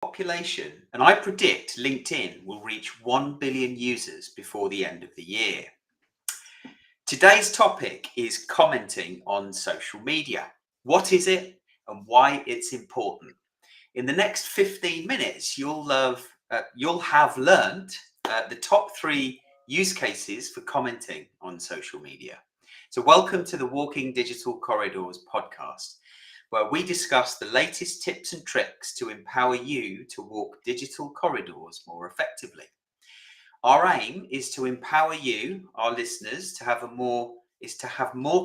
population, and I predict LinkedIn will reach 1 billion users before the end of the year. Today's topic is commenting on social media. What is it and why it's important? In the next 15 minutes, you'll have learned the top 3 use cases for commenting on social media. So welcome to the Walking Digital Corridors podcast, where we discuss the latest tips and tricks to empower you to walk digital corridors more effectively. Our aim is to empower you, our listeners, to have more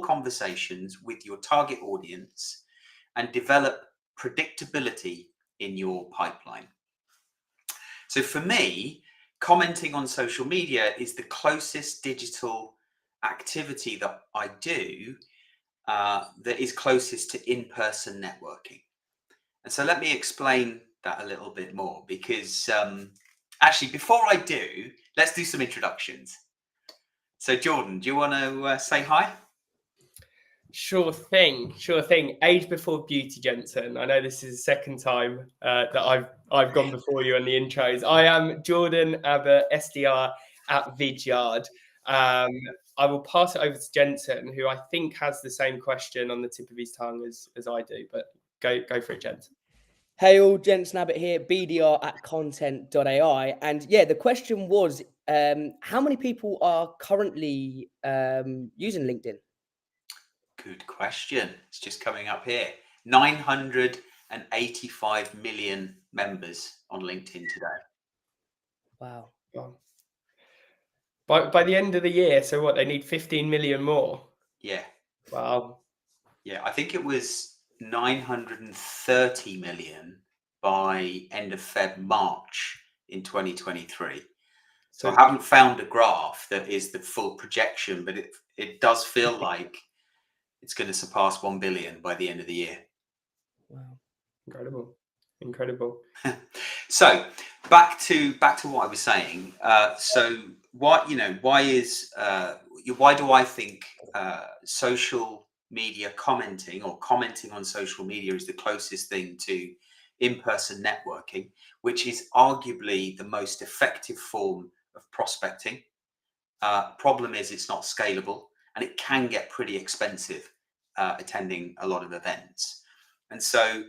conversations with your target audience and develop predictability in your pipeline. So for me, commenting on social media is the closest digital activity that I do that is closest to in-person networking. And so let me explain that a little bit more, because actually, before I do, let's do some introductions. So Jordan, do you want to say hi? Sure thing. Age before beauty, Jensen. I know this is the second time that I've gone before you on the intros. I am Jordan Abbott, SDR at Vidyard. I will pass it over to Jensen, who I think has the same question on the tip of his tongue as I do. But go for it, Jensen. Hey all, Jensen Abbott here, BDR at content.ai. And yeah, the question was, how many people are currently using LinkedIn? Good question. It's just coming up here. 985 million members on LinkedIn today. Wow. By the end of the year, so what, they need 15 million more? Yeah. Wow. Yeah, I think it was 930 million by end of March in 2023. So I haven't found a graph that is the full projection, but it does feel like it's going to surpass 1 billion by the end of the year. Wow. Incredible. So back to what I was saying. So why do I think social media commenting or commenting on social media is the closest thing to in-person networking, which is arguably the most effective form of prospecting. Problem is it's not scalable, and it can get pretty expensive attending a lot of events. And so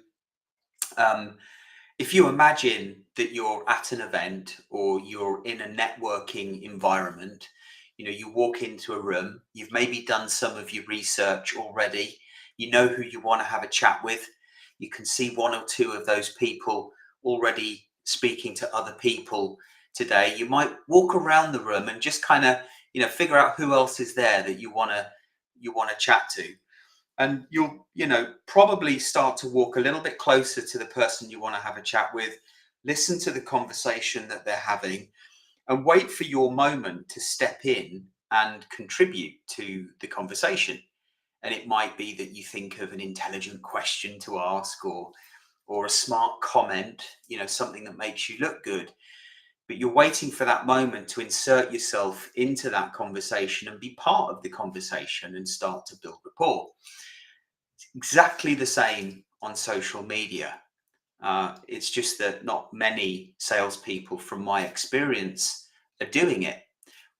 if you imagine that you're at an event or you're in a networking environment, you walk into a room, you've maybe done some of your research already, you know who you want to have a chat with, you can see one or two of those people already speaking to other people today. You might walk around the room and just kind of, figure out who else is there that you want to chat to. And you'll, probably start to walk a little bit closer to the person you want to have a chat with, listen to the conversation that they're having, and wait for your moment to step in and contribute to the conversation. And it might be that you think of an intelligent question to ask, or a smart comment, something that makes you look good. But you're waiting for that moment to insert yourself into that conversation and be part of the conversation and start to build rapport. It's exactly the same on social media. It's just that not many salespeople, from my experience, are doing it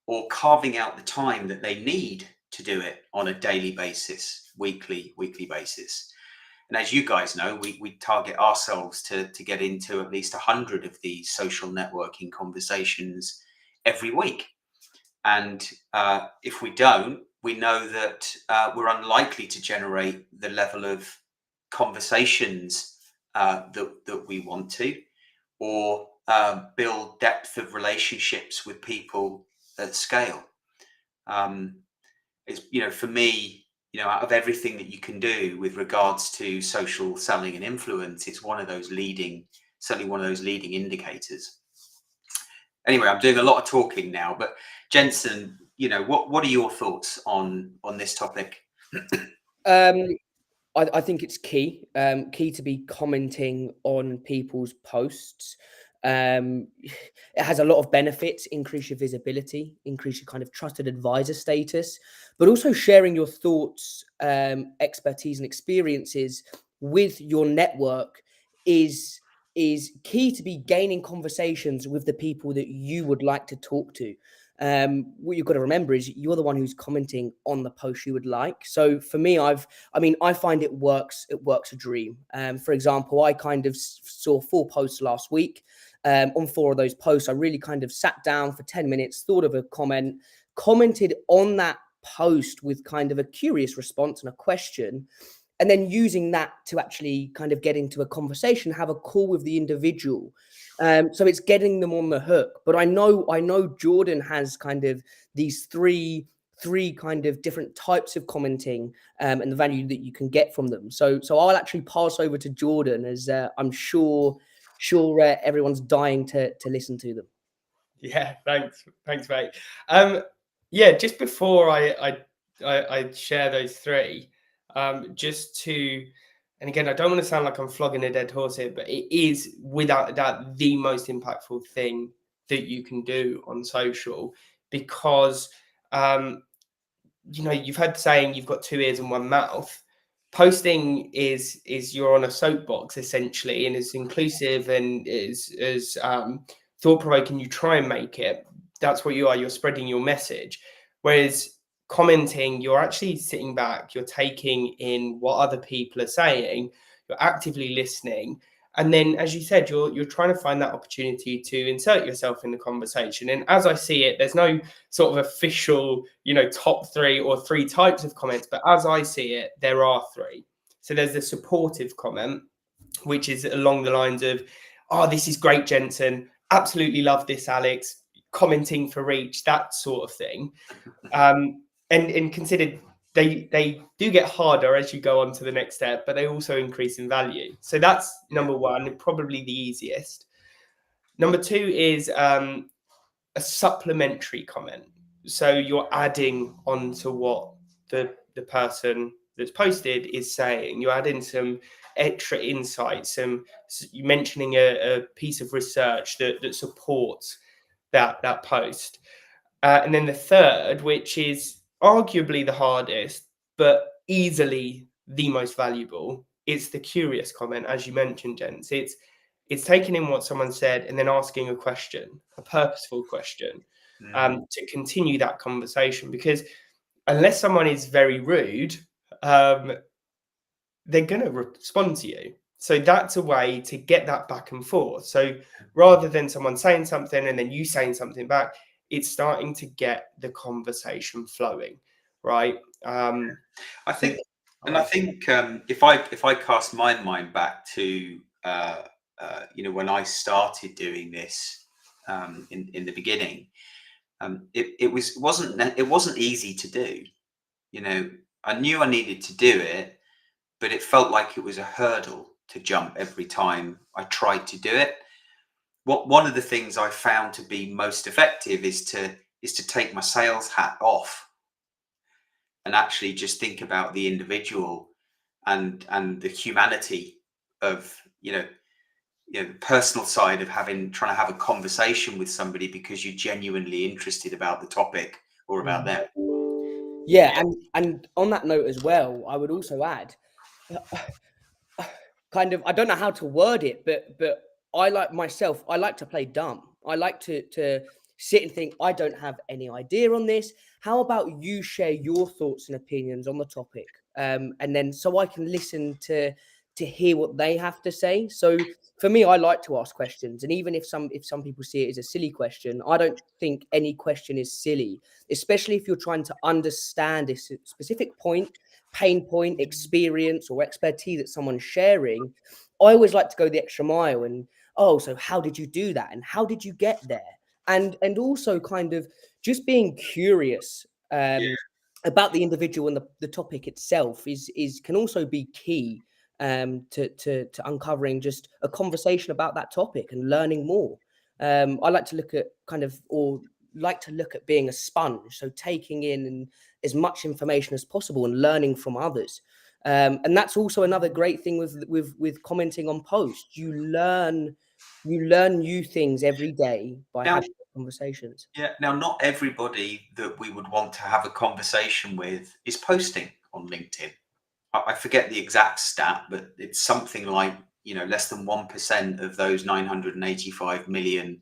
or carving out the time that they need to do it on a daily basis, weekly basis. And as you guys know, we target ourselves to get into at least 100 of these social networking conversations every week. And if we don't, we know that we're unlikely to generate the level of conversations that we want to, or build depth of relationships with people at scale. It's, for me, out of everything that you can do with regards to social selling and influence, it's certainly one of those leading indicators. Anyway, I'm doing a lot of talking now, but Jensen, what are your thoughts on this topic? I think it's key to be commenting on people's posts. It has a lot of benefits: increase your visibility, increase your kind of trusted advisor status, but also sharing your thoughts, expertise, and experiences with your network is is key to be gaining conversations with the people that you would like to talk to. What you've got to remember is you're the one who's commenting on the post you would like. So for me, I find it works a dream. For example, I kind of saw 4 posts last week. On 4 of those posts, I really kind of sat down for 10 minutes, thought of a comment, commented on that post with kind of a curious response and a question, and then using that to actually kind of get into a conversation, have a call with the individual. So it's getting them on the hook. But I know Jordan has kind of these three kind of different types of commenting, and the value that you can get from them. So I'll actually pass over to Jordan, as I'm sure everyone's dying to listen to them. Yeah, thanks, mate. Yeah, just before I share those 3, just to, and again, I don't want to sound like I'm flogging a dead horse here, but it is without a doubt the most impactful thing that you can do on social, because you've heard the saying, you've got 2 ears and 1 mouth. Posting is you're on a soapbox essentially, and it's inclusive and is thought-provoking. You try and make it. That's what you are. You're spreading your message. Whereas commenting, you're actually sitting back, you're taking in what other people are saying, you're actively listening, and then, as you said, you're trying to find that opportunity to insert yourself in the conversation. And as I see it, there's no sort of official, top 3 or 3 types of comments, but as I see it, there are 3. So there's the supportive comment, which is along the lines of, "Oh, this is great, Jensen. Absolutely love this, Alex. Commenting for reach," that sort of thing. And considered, they do get harder as you go on to the next step, but they also increase in value. So that's number 1, probably the easiest. Number 2 is a supplementary comment. So you're adding on to what the person that's posted is saying. You're adding some extra insights, you mentioning a piece of research that supports that post. And then the third, which is arguably the hardest, but easily the most valuable, it's the curious comment, as you mentioned, Jens. It's taking in what someone said and then asking a question, a purposeful question, to continue that conversation. Because unless someone is very rude, they're going to respond to you. So that's a way to get that back and forth. So rather than someone saying something and then you saying something back, it's starting to get the conversation flowing, right? I think if I cast my mind back to when I started doing this in the beginning, it wasn't easy to do. I knew I needed to do it, but it felt like it was a hurdle to jump every time I tried to do it. One of the things I found to be most effective is to take my sales hat off and actually just think about the individual and the humanity of the personal side of trying to have a conversation with somebody because you're genuinely interested about the topic or about them. Yeah, and on that note as well, I would also add, kind of, I don't know how to word it, but I like to play dumb. I like to sit and think, I don't have any idea on this. How about you share your thoughts and opinions on the topic? And then so I can listen to hear what they have to say. So for me, I like to ask questions. And even if some people see it as a silly question, I don't think any question is silly, especially if you're trying to understand a specific point, pain point, experience, or expertise that someone's sharing. I always like to go the extra mile and, so how did you do that? And how did you get there? And also kind of just being curious about the individual and the topic itself can also be key to uncovering just a conversation about that topic and learning more. I like to look at being a sponge, so taking in as much information as possible and learning from others. And that's also another great thing with commenting on posts. You learn new things every day by having conversations. Yeah. Now, not everybody that we would want to have a conversation with is posting on LinkedIn. I forget the exact stat, but it's something like less than 1% of those 985 million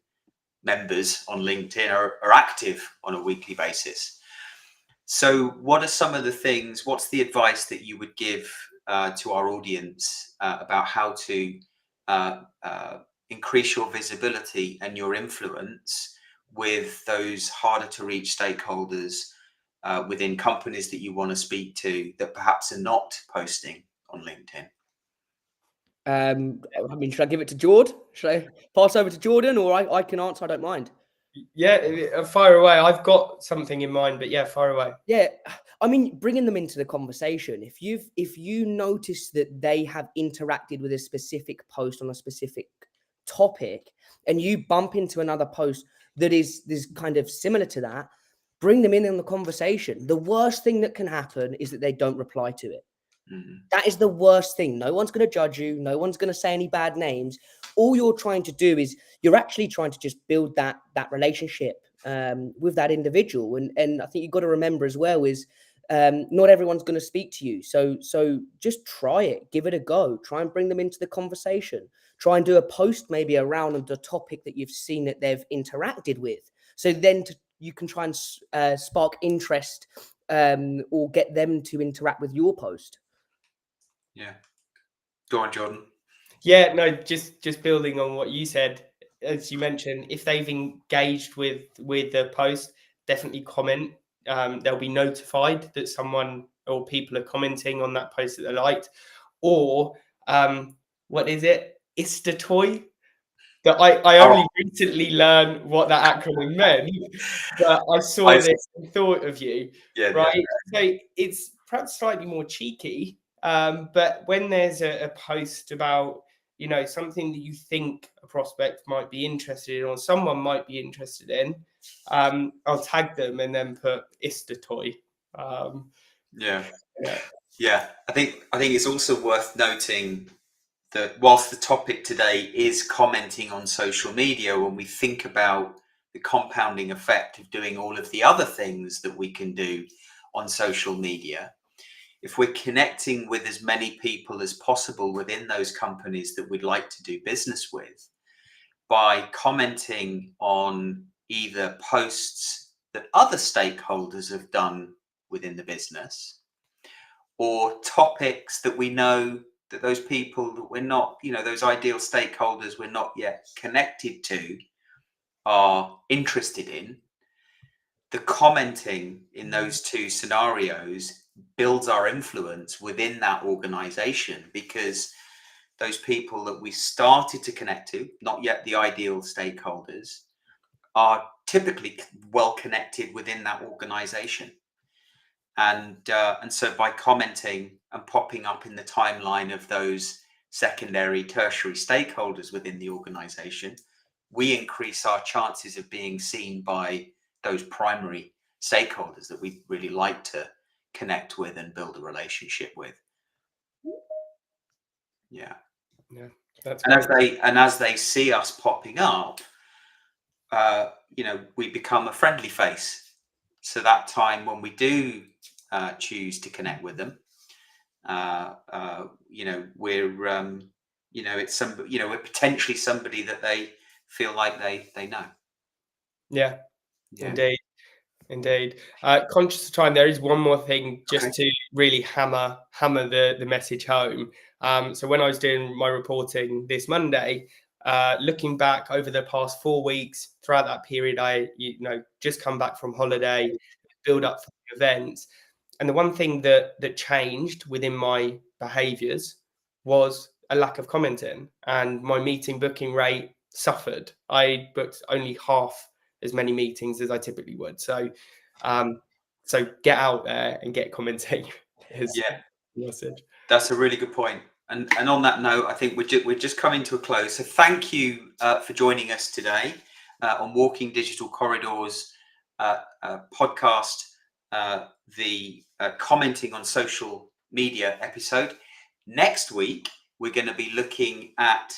members on LinkedIn are active on a weekly basis. So what are some of the things, what's the advice that you would give to our audience about how to increase your visibility and your influence with those harder to reach stakeholders within companies that you want to speak to that perhaps are not posting on LinkedIn? I mean, should I give it to Jord? Should I pass over to Jordan, or I can answer? I don't mind. Yeah, fire away. I've got something in mind, but yeah, fire away. Yeah, I mean, bringing them into the conversation. If you notice that they have interacted with a specific post on a specific topic, and you bump into another post that is kind of similar to that, bring them in the conversation. The worst thing that can happen is that they don't reply to it. That is the worst thing. No one's going to judge you. No one's going to say any bad names. All you're trying to do is you're actually trying to just build that relationship with that individual. And I think you've got to remember as well is not everyone's going to speak to you. So just try it. Give it a go. Try and bring them into the conversation. Try and do a post maybe around the topic that you've seen that they've interacted with. So then you can try and spark interest or get them to interact with your post. Yeah. Go on, Jordan. Yeah, no, just building on what you said, as you mentioned, if they've engaged with the post, definitely comment. They'll be notified that someone or people are commenting on that post that they liked. Or what is it? Istatoy. That I only recently learned what that acronym meant, but I saw this and thought of you. Yeah, right. Yeah. So it's perhaps slightly more cheeky. But when there's a post about, something that you think a prospect might be interested in or someone might be interested in, I'll tag them and then put Istatoy. Yeah. I think it's also worth noting that whilst the topic today is commenting on social media, when we think about the compounding effect of doing all of the other things that we can do on social media, if we're connecting with as many people as possible within those companies that we'd like to do business with, by commenting on either posts that other stakeholders have done within the business, or topics that we know that those people that we're not, those ideal stakeholders we're not yet connected to are interested in, the commenting in those two scenarios builds our influence within that organization, because those people that we started to connect to, not yet the ideal stakeholders, are typically well connected within that organization. And so by commenting and popping up in the timeline of those secondary, tertiary stakeholders within the organization, we increase our chances of being seen by those primary stakeholders that we really like to connect with and build a relationship with. Yeah. That's and as they see us popping up, we become a friendly face. So that time when we do choose to connect with them, it's somebody, we're potentially somebody that they feel like they know. Yeah. Indeed. Conscious of time, there is one more thing just to really hammer the message home. So when I was doing my reporting this Monday, looking back over the past 4 weeks, throughout that period, I just come back from holiday, build up for the events. And the one thing that changed within my behaviors was a lack of commenting, and my meeting booking rate suffered. I booked only half as many meetings as I typically would. So get out there and get commenting. Message. That's a really good point. And on that note, I think we're just coming to a close. So thank you for joining us today on Walking Digital Corridors podcast, the commenting on social media episode. Next week, we're going to be looking at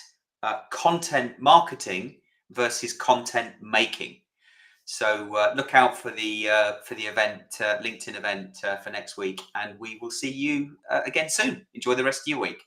content marketing versus content making. So look out for the event, LinkedIn event for next week, and we will see you again soon. Enjoy the rest of your week.